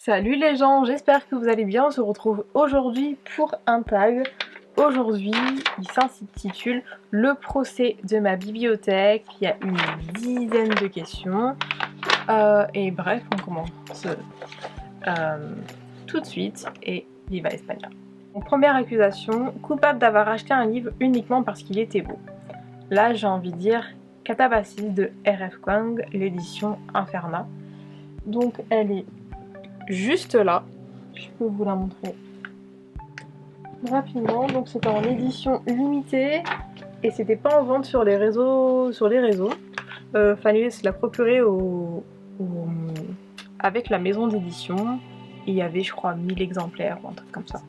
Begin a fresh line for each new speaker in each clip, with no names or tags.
Salut les gens, j'espère que vous allez bien. On se retrouve aujourd'hui pour un tag. Aujourd'hui, il s'intitule Le procès de ma bibliothèque. Il y a une dizaine de questions. Et bref, on commence tout de suite. Et viva España. Donc, première accusation, coupable d'avoir acheté un livre uniquement parce qu'il était beau. Là, j'ai envie de dire Catabasis de R.F. Kuang, l'édition Inferna. Donc, elle est juste là, je peux vous la montrer rapidement. Donc c'était en édition limitée et c'était pas en vente sur les réseaux. Fallait se la procurer avec la maison d'édition. Il y avait je crois 1000 exemplaires ou un truc comme ça.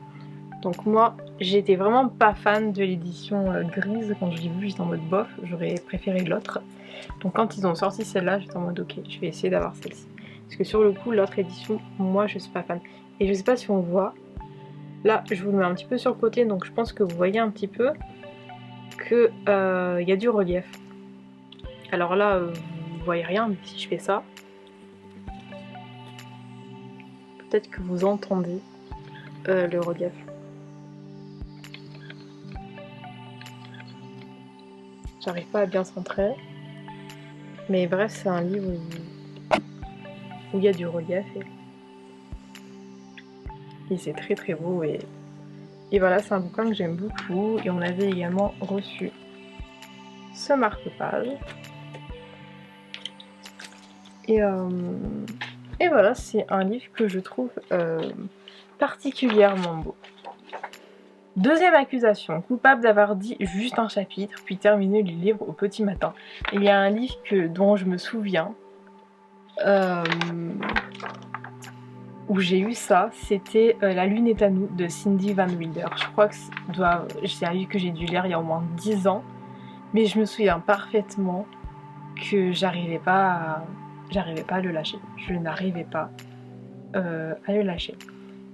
Donc moi j'étais vraiment pas fan de l'édition grise. Quand je l'ai vue j'étais en mode bof, j'aurais préféré l'autre. Donc quand ils ont sorti celle-là j'étais en mode ok, je vais essayer d'avoir celle-ci. Parce que sur le coup, l'autre édition, moi je suis pas fan. Et je sais pas si on voit. Là, je vous le mets un petit peu sur le côté, donc je pense que vous voyez un petit peu que y a du relief. Alors là, vous voyez rien, mais si je fais ça, peut-être que vous entendez le relief. J'arrive pas à bien centrer. Mais bref, c'est un livre où il y a du relief. Et c'est très très beau. Et voilà, c'est un bouquin que j'aime beaucoup. Et on avait également reçu ce marque-page. Et voilà, c'est un livre que je trouve particulièrement beau. Deuxième accusation, coupable d'avoir dit juste un chapitre, puis terminé le livre au petit matin. Il y a un livre dont je me souviens, où j'ai eu ça, c'était La Lune est à nous de Cindy Van Wilder. Je crois que c'est un livre que j'ai dû lire il y a au moins 10 ans, mais je me souviens parfaitement que j'arrivais pas à le lâcher. Je n'arrivais pas à le lâcher.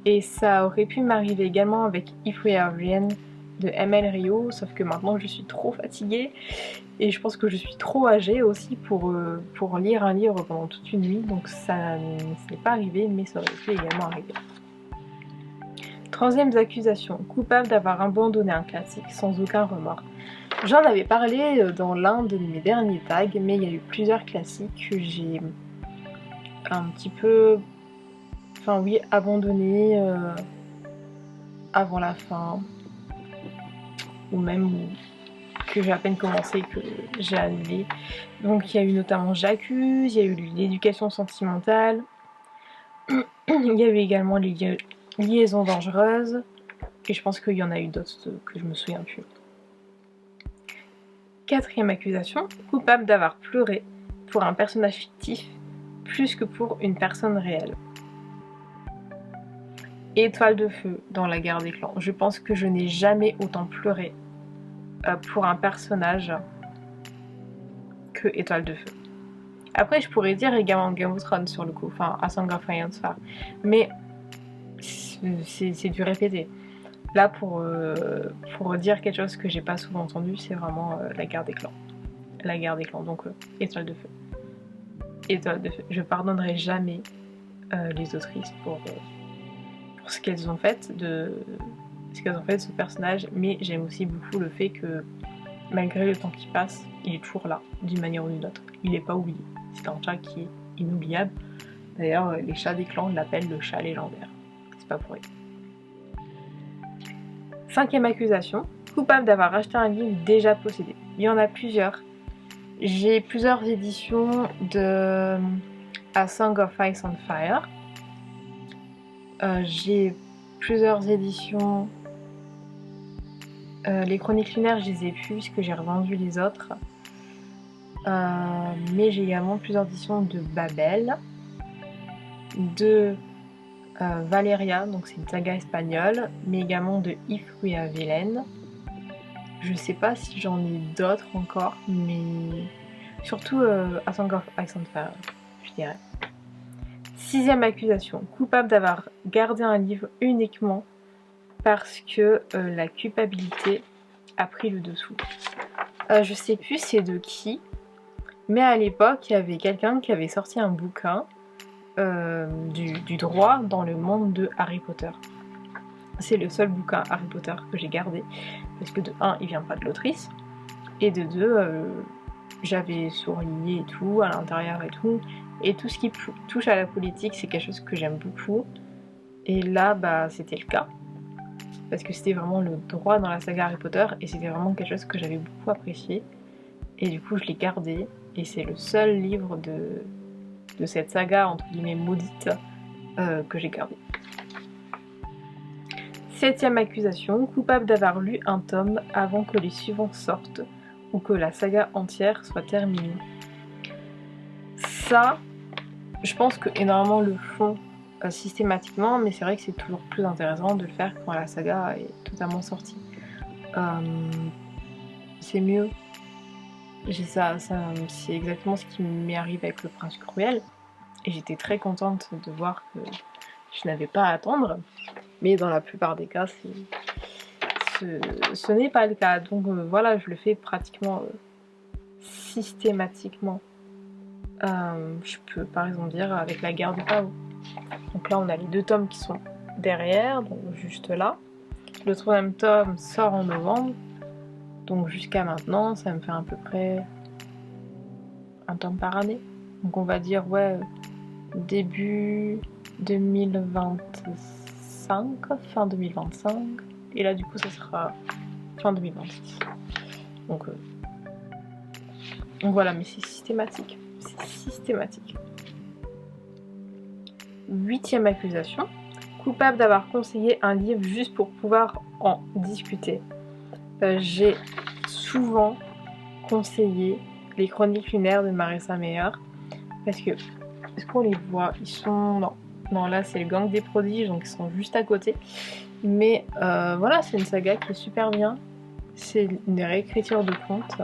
Et ça aurait pu m'arriver également avec If We Are Rien de ML Rio, sauf que maintenant je suis trop fatiguée et je pense que je suis trop âgée aussi pour lire un livre pendant toute une nuit, donc ça n'est pas arrivé, mais ça aurait pu également arriver. Troisième accusation, coupable d'avoir abandonné un classique sans aucun remords. J'en avais parlé dans l'un de mes derniers tags, mais il y a eu plusieurs classiques que j'ai un petit peu, abandonné avant la fin, ou même que j'ai à peine commencé, que j'ai annulé. Donc il y a eu notamment J'accuse, il y a eu l'éducation sentimentale, il y a eu également les liaisons dangereuses, et je pense qu'il y en a eu d'autres que je me souviens plus. Quatrième accusation, coupable d'avoir pleuré pour un personnage fictif plus que pour une personne réelle. Étoile de feu dans La Guerre des clans. Je pense que je n'ai jamais autant pleuré pour un personnage que Étoile de feu. Après, je pourrais dire également Game of Thrones sur le coup, enfin A Song of Fire and Fire, mais c'est du répéter. Là, pour dire quelque chose que j'ai pas souvent entendu, c'est vraiment La Guerre des clans. La Guerre des clans, donc Étoile de feu. Étoile de feu. Je pardonnerai jamais les autrices pour ce qu'elles ont fait de ce personnage, mais j'aime aussi beaucoup le fait que malgré le temps qui passe, il est toujours là, d'une manière ou d'une autre. Il n'est pas oublié. C'est un chat qui est inoubliable. D'ailleurs, les chats des clans l'appellent le chat légendaire. C'est pas pour rien. Cinquième accusation, coupable d'avoir acheté un livre déjà possédé. Il y en a plusieurs. J'ai plusieurs éditions de A Song of Ice and Fire. J'ai plusieurs éditions. Les Chroniques lunaires, je les ai plus puisque j'ai revendu les autres. Mais j'ai également plusieurs éditions de Babel, de Valeria, donc c'est une saga espagnole, mais également de If We Are Villain. Je sais pas si j'en ai d'autres encore, mais surtout A Song of Ice and Fire, je dirais. Sixième accusation, coupable d'avoir gardé un livre uniquement parce que la culpabilité a pris le dessous. Je sais plus c'est de qui, mais à l'époque il y avait quelqu'un qui avait sorti un bouquin du droit dans le monde de Harry Potter. C'est le seul bouquin Harry Potter que j'ai gardé, parce que de 1, il vient pas de l'autrice, et de 2, j'avais surligné et tout, à l'intérieur et tout ce qui touche à la politique, c'est quelque chose que j'aime beaucoup, et là, bah, c'était le cas, parce que c'était vraiment le droit dans la saga Harry Potter, et c'était vraiment quelque chose que j'avais beaucoup apprécié, et du coup, je l'ai gardé, et c'est le seul livre de cette saga, entre guillemets, maudite, que j'ai gardé. 7e accusation, coupable d'avoir lu un tome avant que les suivants sortent ou que la saga entière soit terminée. Ça, je pense que énormément le font systématiquement, mais c'est vrai que c'est toujours plus intéressant de le faire quand la saga est totalement sortie. C'est mieux. C'est exactement ce qui m'est arrivé avec Le Prince Cruel, et j'étais très contente de voir que je n'avais pas à attendre, mais dans la plupart des cas, ce n'est pas le cas. Donc voilà, je le fais pratiquement systématiquement. Je peux par exemple dire avec La Guerre de Pao. Donc là, on a les 2 tomes qui sont derrière, donc juste là. Le 3e tome sort en novembre, donc jusqu'à maintenant, ça me fait à peu près un tome par année. Donc on va dire, ouais, début 2025, fin 2025, et là du coup ça sera fin 2026. Donc voilà, mais c'est systématique. C'est systématique. 8e accusation, coupable d'avoir conseillé un livre juste pour pouvoir en discuter. J'ai souvent conseillé les Chroniques lunaires de Marissa Meyer, parce que, est-ce qu'on les voit? Ils sont... Non, là c'est le Gang des prodiges, donc ils sont juste à côté. Mais voilà, c'est une saga qui est super bien. C'est une réécriture de contes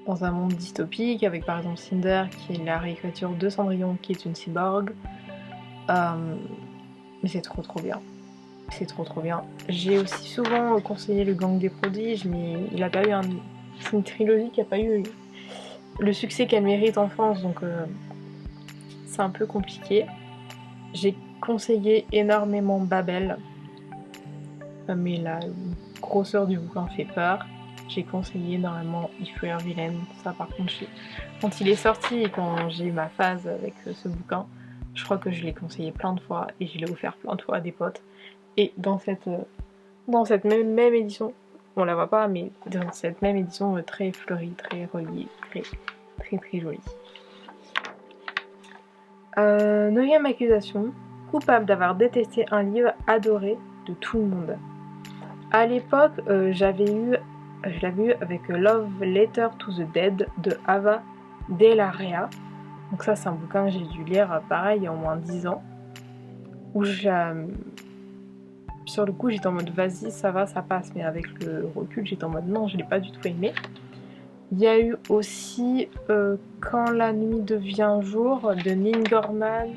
dans un monde dystopique, avec par exemple Cinder, qui est la réécriture de Cendrillon, qui est une cyborg. Mais c'est trop bien. C'est trop bien. J'ai aussi souvent conseillé le Gang des prodiges, mais il a pas eu c'est une trilogie qui a pas eu le succès qu'elle mérite en France, donc c'est un peu compliqué. J'ai conseillé énormément Babel, mais la grosseur du bouquin fait peur. J'ai conseillé énormément If We Are Villain. Ça par contre, quand il est sorti et quand j'ai eu ma phase avec ce bouquin, je crois que je l'ai conseillé plein de fois et je l'ai offert plein de fois à des potes. Et dans cette même édition, on la voit pas, mais dans cette même édition très fleurie, très reliée, très jolie. 9e accusation, coupable d'avoir détesté un livre adoré de tout le monde. À l'époque, je l'avais eu avec Love Letter to the Dead de Ava De La Rea. Donc ça, c'est un bouquin que j'ai dû lire pareil il y a au moins 10 ans. Où sur le coup, j'étais en mode vas-y, ça va, ça passe. Mais avec le recul, j'étais en mode non, je l'ai pas du tout aimé. Il y a eu aussi Quand la nuit devient jour de Neil Gaiman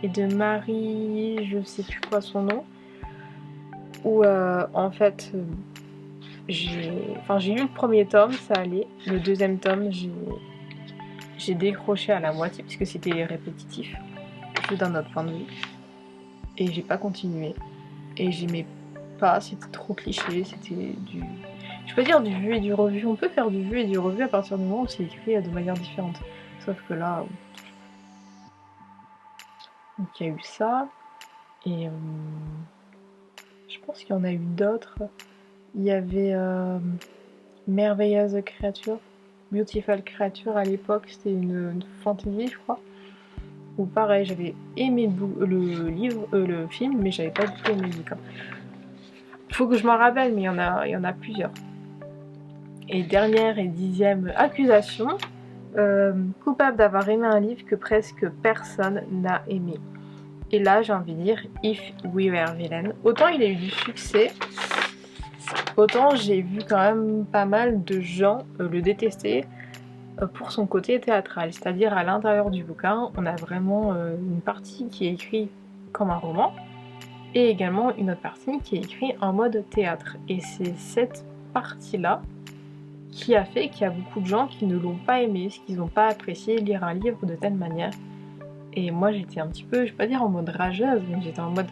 et de Marie, je sais plus quoi son nom, où en fait j'ai lu le premier tome, ça allait. Le 2e tome, j'ai décroché à la moitié puisque c'était répétitif, juste d'un autre point de vue, et j'ai pas continué. Et j'aimais pas, c'était trop cliché, c'était du... Je peux dire du vu et du revu, on peut faire du vu et du revu à partir du moment où c'est écrit de manière différente. Sauf que là... Donc il y a eu ça, et je pense qu'il y en a eu d'autres. Il y avait Merveilleuse créature, Beautiful Creature à l'époque, c'était une fantasy je crois. Ou pareil, j'avais aimé le film, mais j'avais pas du tout aimé le bouquin. Faut que je m'en rappelle, mais il y en a plusieurs. Et dernière et 10e accusation, coupable d'avoir aimé un livre que presque personne n'a aimé. Et là, j'ai envie de dire If We Were Villain. Autant il a eu du succès, autant j'ai vu quand même pas mal de gens le détester pour son côté théâtral. C'est-à-dire à l'intérieur du bouquin, on a vraiment une partie qui est écrite comme un roman et également une autre partie qui est écrite en mode théâtre. Et c'est cette partie-là qui a fait qu'il y a beaucoup de gens qui ne l'ont pas aimé, parce qu'ils n'ont pas apprécié lire un livre de telle manière. Et moi j'étais un petit peu, je vais pas dire en mode rageuse, mais j'étais en mode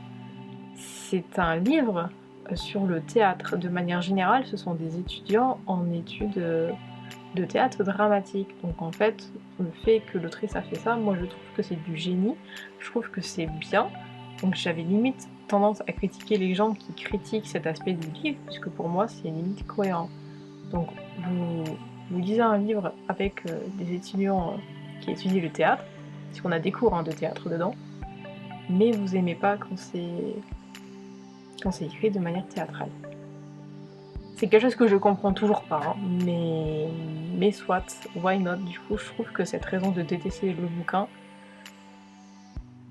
c'est un livre sur le théâtre. De manière générale, ce sont des étudiants en études de théâtre dramatique. Donc en fait, le fait que l'autrice a fait ça, moi je trouve que c'est du génie, je trouve que c'est bien. Donc j'avais limite tendance à critiquer les gens qui critiquent cet aspect du livre, puisque pour moi c'est limite cohérent. Donc vous lisez un livre avec des étudiants qui étudient le théâtre, puisqu'on a des cours de théâtre dedans, mais vous aimez pas quand c'est écrit de manière théâtrale. C'est quelque chose que je comprends toujours pas, hein, mais soit, why not. Du coup, je trouve que cette raison de détester le bouquin,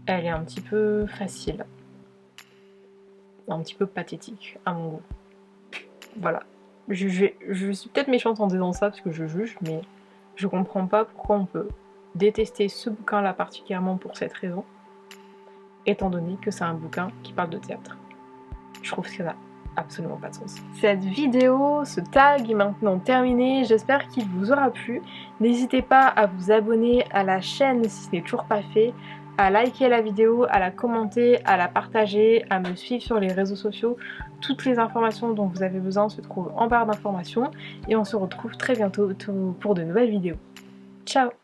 elle est un petit peu facile, un petit peu pathétique à mon goût. Voilà. Je suis peut-être méchante en disant ça parce que je juge, mais je comprends pas pourquoi on peut détester ce bouquin-là particulièrement pour cette raison, étant donné que c'est un bouquin qui parle de théâtre. Je trouve que ça n'a absolument pas de sens. Cette vidéo, ce tag est maintenant terminé, j'espère qu'il vous aura plu. N'hésitez pas à vous abonner à la chaîne si ce n'est toujours pas fait, à liker la vidéo, à la commenter, à la partager, à me suivre sur les réseaux sociaux. Toutes les informations dont vous avez besoin se trouvent en barre d'informations et on se retrouve très bientôt pour de nouvelles vidéos. Ciao!